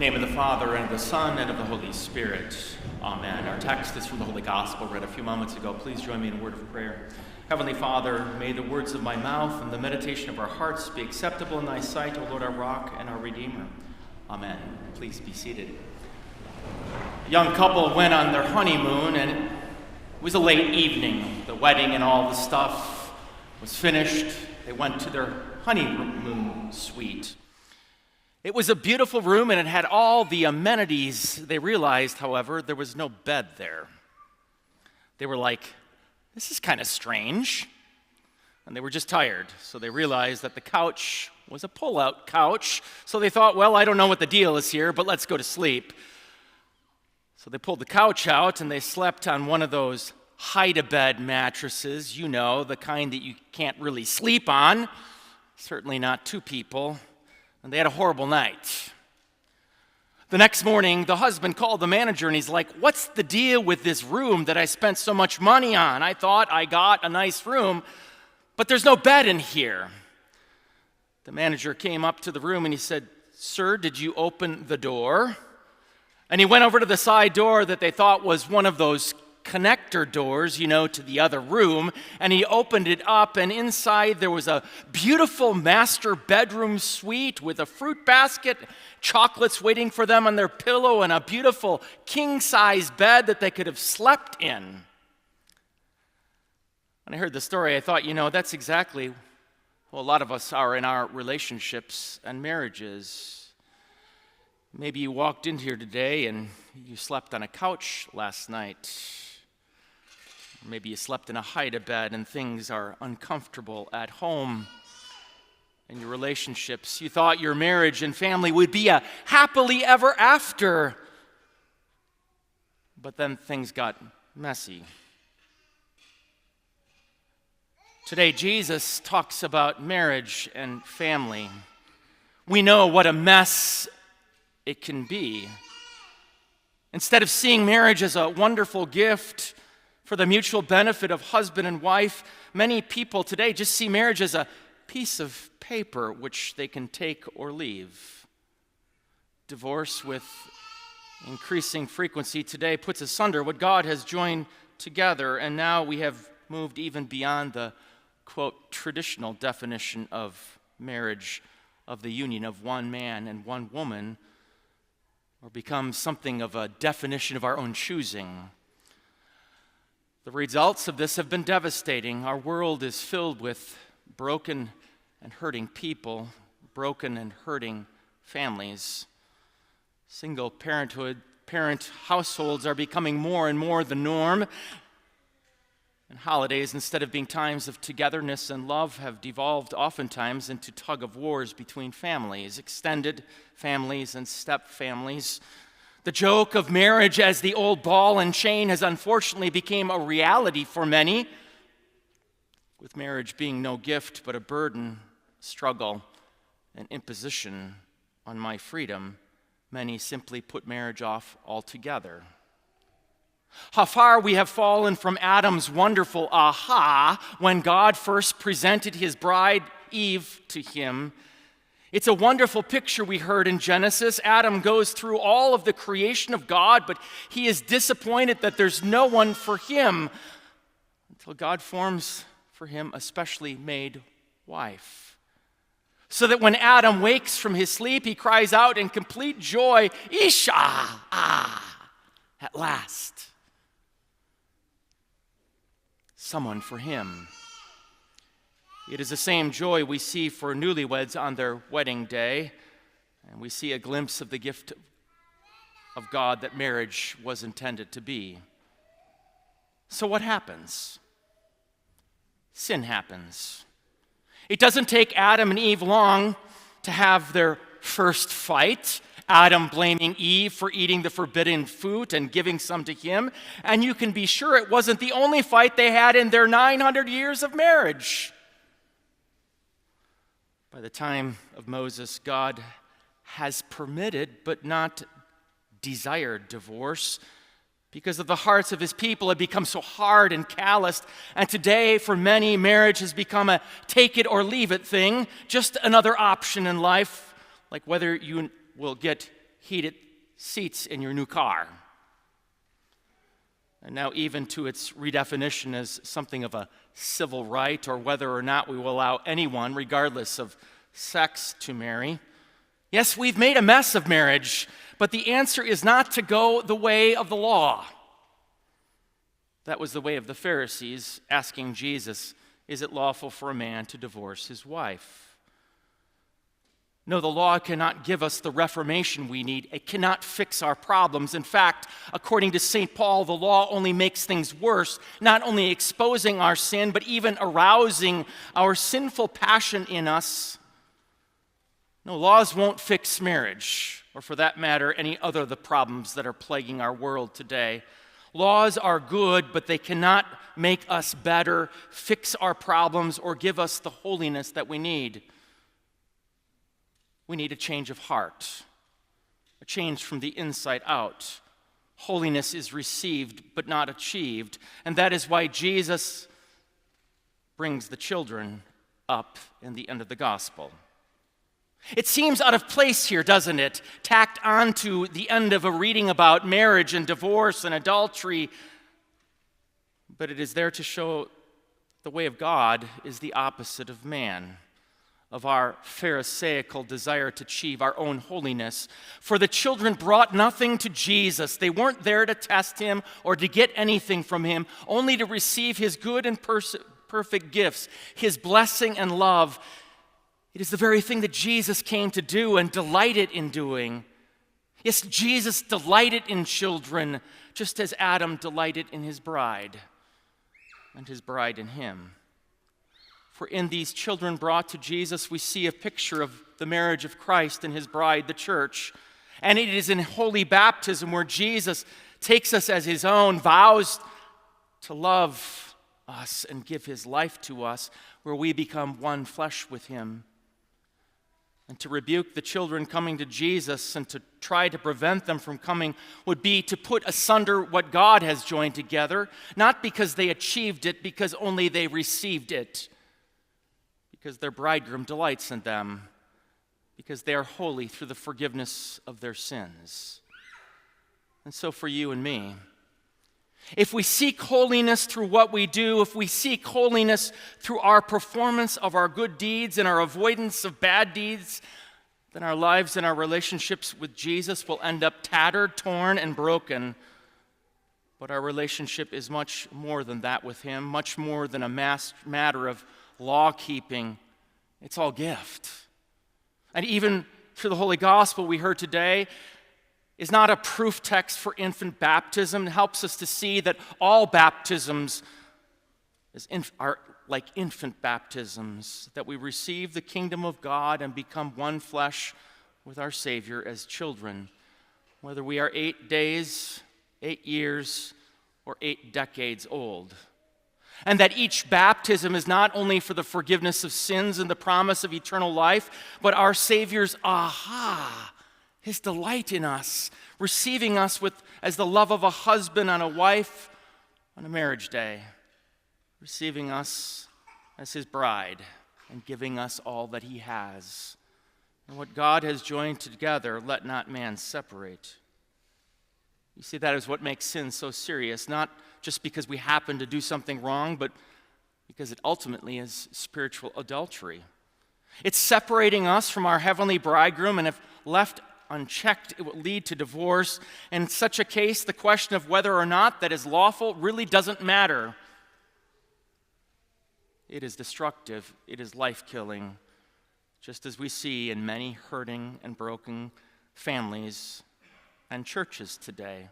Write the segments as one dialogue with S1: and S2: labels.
S1: In the name of the Father, and of the Son, and of the Holy Spirit. Amen. Our text is from the Holy Gospel read a few moments ago. Please join me in a word of prayer. Heavenly Father, may the words of my mouth and the meditation of our hearts be acceptable in thy sight, O Lord, our rock and our Redeemer. Amen. Please be seated. A young couple went on their honeymoon, and it was a late evening. The wedding and all the stuff was finished. They went to their honeymoon suite. It was a beautiful room, and it had all the amenities. They realized, however, there was no bed there. They were like, this is kind of strange. And they were just tired, so they realized that the couch was a pull-out couch. So they thought, well, I don't know what the deal is here, but let's go to sleep. So they pulled the couch out, and they slept on one of those hide-a-bed mattresses, you know, the kind that you can't really sleep on, certainly not two people. And they had a horrible night. The next morning, the husband called the manager and he's like, what's the deal with this room that I spent so much money on? I thought I got a nice room, but there's no bed in here. The manager came up to the room and he said, sir, did you open the door? And he went over to the side door that they thought was one of those connector doors, to the other room, and he opened it up, and inside there was a beautiful master bedroom suite with a fruit basket, chocolates waiting for them on their pillow, and a beautiful king-size bed that they could have slept in. When I heard the story, I thought, that's exactly how a lot of us are in our relationships and marriages. Maybe you walked in here today and you slept on a couch last night. Maybe you slept in a hide-a-bed and things are uncomfortable at home in your relationships. You thought your marriage and family would be a happily ever after, but then things got messy. Today, Jesus talks about marriage and family. We know what a mess it can be. Instead of seeing marriage as a wonderful gift for the mutual benefit of husband and wife, many people today just see marriage as a piece of paper which they can take or leave. Divorce with increasing frequency today puts asunder what God has joined together, and now we have moved even beyond the, quote, traditional definition of marriage, of the union of one man and one woman, or become something of a definition of our own choosing. The results of this have been devastating. Our world is filled with broken and hurting people, broken and hurting families. Single parent households are becoming more and more the norm. And holidays, instead of being times of togetherness and love, have devolved oftentimes into tug-of-wars between families, extended families and step-families. The joke of marriage as the old ball and chain has unfortunately become a reality for many, with marriage being no gift but a burden, struggle, and imposition on my freedom. Many simply put marriage off altogether. How far we have fallen from Adam's wonderful aha when God first presented his bride Eve to him. It's a wonderful picture we heard in Genesis. Adam goes through all of the creation of God, but he is disappointed that there's no one for him until God forms for him a specially made wife. So that when Adam wakes from his sleep, he cries out in complete joy, Isha, at last. Someone for him. It is the same joy we see for newlyweds on their wedding day, and we see a glimpse of the gift of God that marriage was intended to be. So what happens? Sin happens. It doesn't take Adam and Eve long to have their first fight. Adam blaming Eve for eating the forbidden fruit and giving some to him. And you can be sure it wasn't the only fight they had in their 900 years of marriage. By the time of Moses, God has permitted but not desired divorce because of the hearts of his people had become so hard and calloused. And today, for many, marriage has become a take it or leave it thing, just another option in life, like whether you will get heated seats in your new car. And now even to its redefinition as something of a civil right, or whether or not we will allow anyone, regardless of sex, to marry. Yes, we've made a mess of marriage, but the answer is not to go the way of the law. That was the way of the Pharisees, asking Jesus, is it lawful for a man to divorce his wife? No, the law cannot give us the reformation we need. It cannot fix our problems. In fact, according to St. Paul, the law only makes things worse, not only exposing our sin, but even arousing our sinful passion in us. No, laws won't fix marriage, or for that matter, any other of the problems that are plaguing our world today. Laws are good, but they cannot make us better, fix our problems, or give us the holiness that we need. We need a change of heart, a change from the inside out. Holiness is received but not achieved, and that is why Jesus brings the children up in the end of the gospel. It seems out of place here, doesn't it? Tacked onto the end of a reading about marriage and divorce and adultery, but it is there to show the way of God is the opposite of man, of our pharisaical desire to achieve our own holiness. For the children brought nothing to Jesus. They weren't there to test him or to get anything from him, only to receive his good and perfect gifts, his blessing and love. It is the very thing that Jesus came to do and delighted in doing. Yes, Jesus delighted in children, just as Adam delighted in his bride, and his bride in him. For in these children brought to Jesus, we see a picture of the marriage of Christ and his bride, the church. And it is in holy baptism where Jesus takes us as his own, vows to love us and give his life to us, where we become one flesh with him. And to rebuke the children coming to Jesus and to try to prevent them from coming would be to put asunder what God has joined together, not because they achieved it, because only they received it. Because their bridegroom delights in them, because they are holy through the forgiveness of their sins. And so for you and me, if we seek holiness through what we do, if we seek holiness through our performance of our good deeds and our avoidance of bad deeds, then our lives and our relationships with Jesus will end up tattered, torn, and broken. But our relationship is much more than that with him, much more than a matter of law-keeping. It's all gift. And even through the Holy Gospel we heard today is not a proof text for infant baptism. It helps us to see that all baptisms are like infant baptisms, that we receive the kingdom of God and become one flesh with our Savior as children, whether we are 8 days, 8 years, or 8 decades old. And that each baptism is not only for the forgiveness of sins and the promise of eternal life, but our Savior's his delight in us, receiving us as the love of a husband and a wife on a marriage day, receiving us as his bride and giving us all that he has. And what God has joined together, let not man separate. You see, that is what makes sin so serious, not just because we happen to do something wrong, but because it ultimately is spiritual adultery. It's separating us from our heavenly bridegroom, and if left unchecked, it will lead to divorce. And in such a case, the question of whether or not that is lawful really doesn't matter. It is destructive. It is life-killing, just as we see in many hurting and broken families and churches today.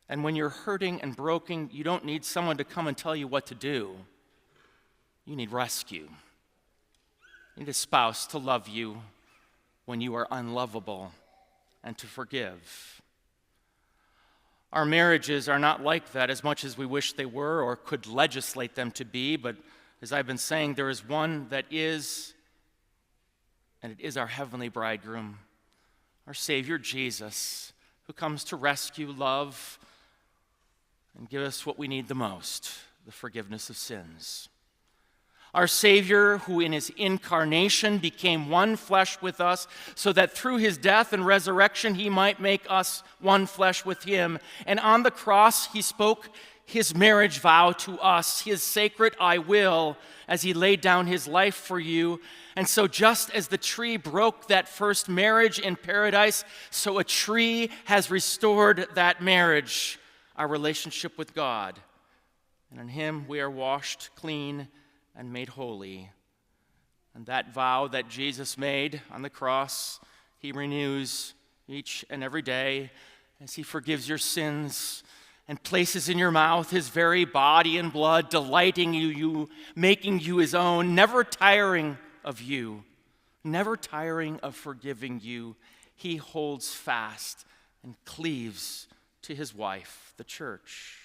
S1: And when you're hurting and broken, you don't need someone to come and tell you what to do. You need rescue. You need a spouse to love you when you are unlovable and to forgive. Our marriages are not like that as much as we wish they were or could legislate them to be, but as I've been saying, there is one that is, and it is our heavenly bridegroom, our Savior Jesus, who comes to rescue, love, and give us what we need the most, the forgiveness of sins. Our Savior, who in his incarnation became one flesh with us, so that through his death and resurrection he might make us one flesh with him. And on the cross he spoke his marriage vow to us, his sacred I will, as he laid down his life for you. And so just as the tree broke that first marriage in paradise, so a tree has restored that marriage, our relationship with God. And in him we are washed clean and made holy. And that vow that Jesus made on the cross, he renews each and every day as he forgives your sins and places in your mouth his very body and blood, delighting you, making you his own, never tiring of you, never tiring of forgiving you. He holds fast and cleaves to his wife, the church.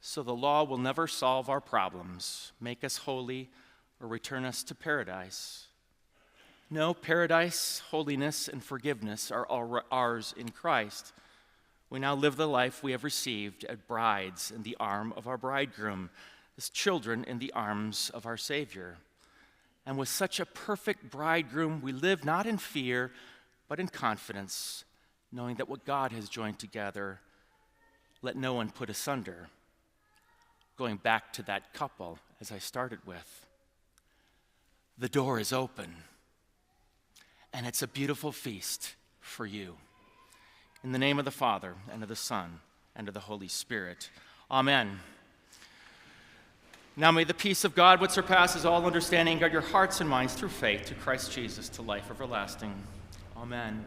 S1: So the law will never solve our problems, make us holy, or return us to paradise. No, paradise, holiness, and forgiveness are all ours in Christ. We now live the life we have received as brides in the arm of our bridegroom, as children in the arms of our Savior. And with such a perfect bridegroom, we live not in fear, but in confidence, knowing that what God has joined together, let no one put asunder. Going back to that couple, as I started with, the door is open, and it's a beautiful feast for you. In the name of the Father, and of the Son, and of the Holy Spirit. Amen. Now may the peace of God, which surpasses all understanding, guard your hearts and minds through faith to Christ Jesus, to life everlasting. Amen.